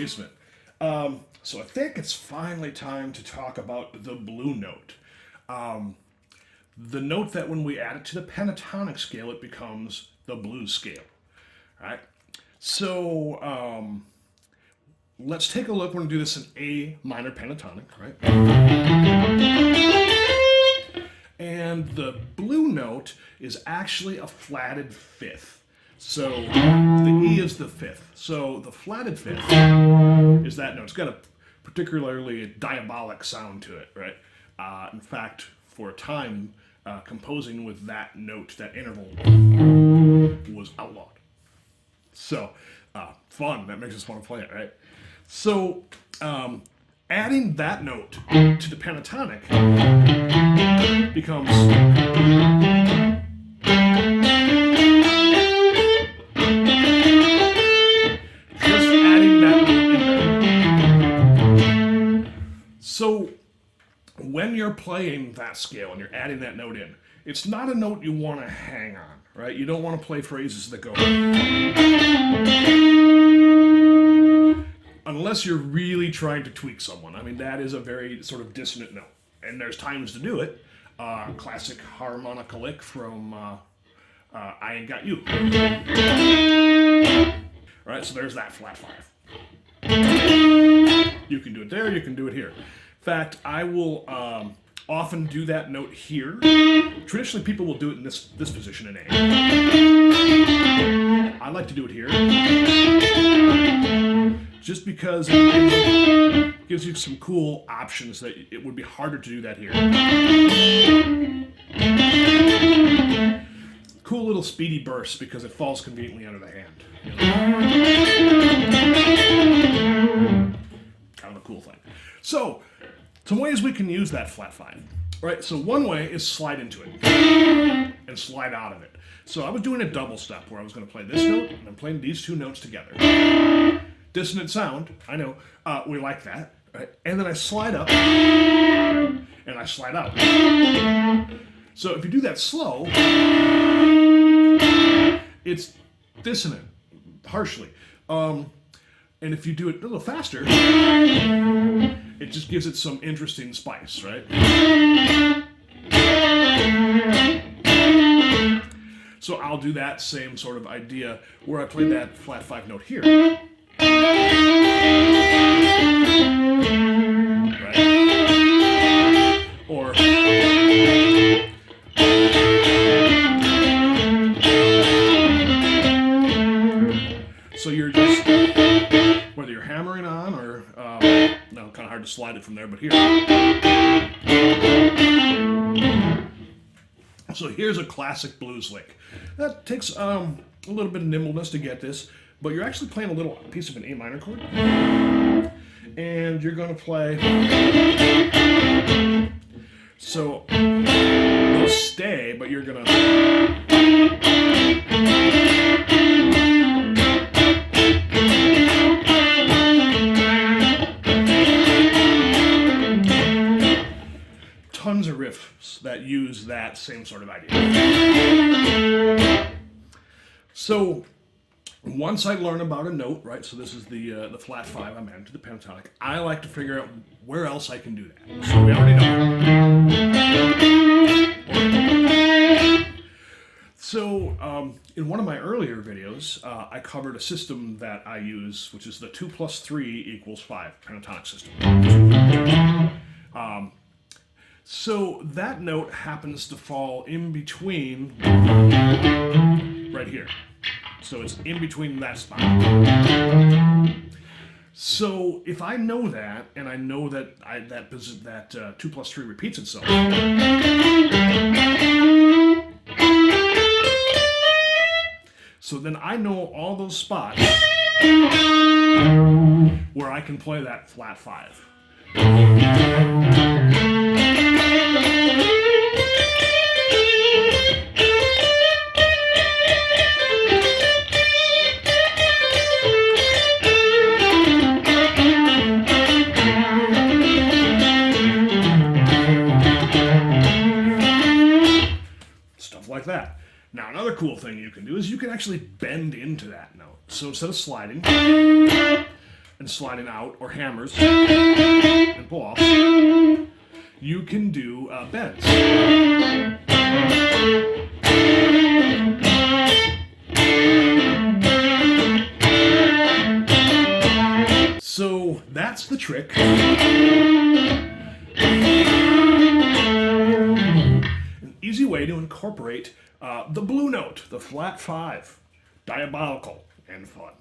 basement. So I think it's finally time to talk about the blue note. The note that when we add it to the pentatonic scale, it becomes the blues scale. All right? So let's take a look. We're going to do this in A minor pentatonic, right? And the blue note is actually a flatted fifth. So the E is the fifth. So the flatted fifth is that note. It's got a particularly diabolic sound to it, right? In fact, for a time, composing with that note, that interval, was outlawed. So, fun. That makes us want to play it, right? So, adding that note to the pentatonic becomes... just adding that note in there. So, when you're playing that scale and you're adding that note in, it's not a note you want to hang on, right? You don't want to play phrases that go... unless you're really trying to tweak someone. I mean, that is a very sort of dissonant note. And there's times to do it. Classic harmonica lick from I Ain't Got You. Right, so there's that flat five. You can do it there, you can do it here. In fact, I will often do that note here. Traditionally, people will do it in this position in A. I like to do it here. Just because it gives you some cool options that it would be harder to do that here. Cool little speedy bursts because it falls conveniently under the hand. You know? Kind of a cool thing. So, some ways we can use that flat five. Right, so one way is slide into it and slide out of it. So I was doing a double step where I was going to play this note and I'm playing these two notes together. Dissonant sound, I know, we like that, right? And then I slide up, and I slide out. So if you do that slow, it's dissonant, harshly. And if you do it a little faster, it just gives it some interesting spice, right? So I'll do that same sort of idea where I play that flat five note here. Right? Or so you're just, whether you're hammering on or no, kind of hard to slide it from there, but here. So here's a classic blues lick. That takes a little bit of nimbleness to get this, but you're actually playing a little piece of an A minor chord. And you're going to play... So, they'll stay, but you're going to... Tons of riffs that use that same sort of idea. So, once I learn about a note, right, so this is the flat five I'm adding to the pentatonic, I like to figure out where else I can do that. So we already know. So in one of my earlier videos, I covered a system that I use, which is the 2 + 3 = 5 pentatonic system. So that note happens to fall in between right here. So it's in between that spot. So if I know that, and I know that that 2 + 3 repeats itself, so then I know all those spots where I can play that flat five. Like that. Now another cool thing you can do is you can actually bend into that note. So instead of sliding, and sliding out, or hammers and pull off, you can do bends. So that's the trick. An easy way to incorporate the blue note, the flat 5. Diabolical and fun.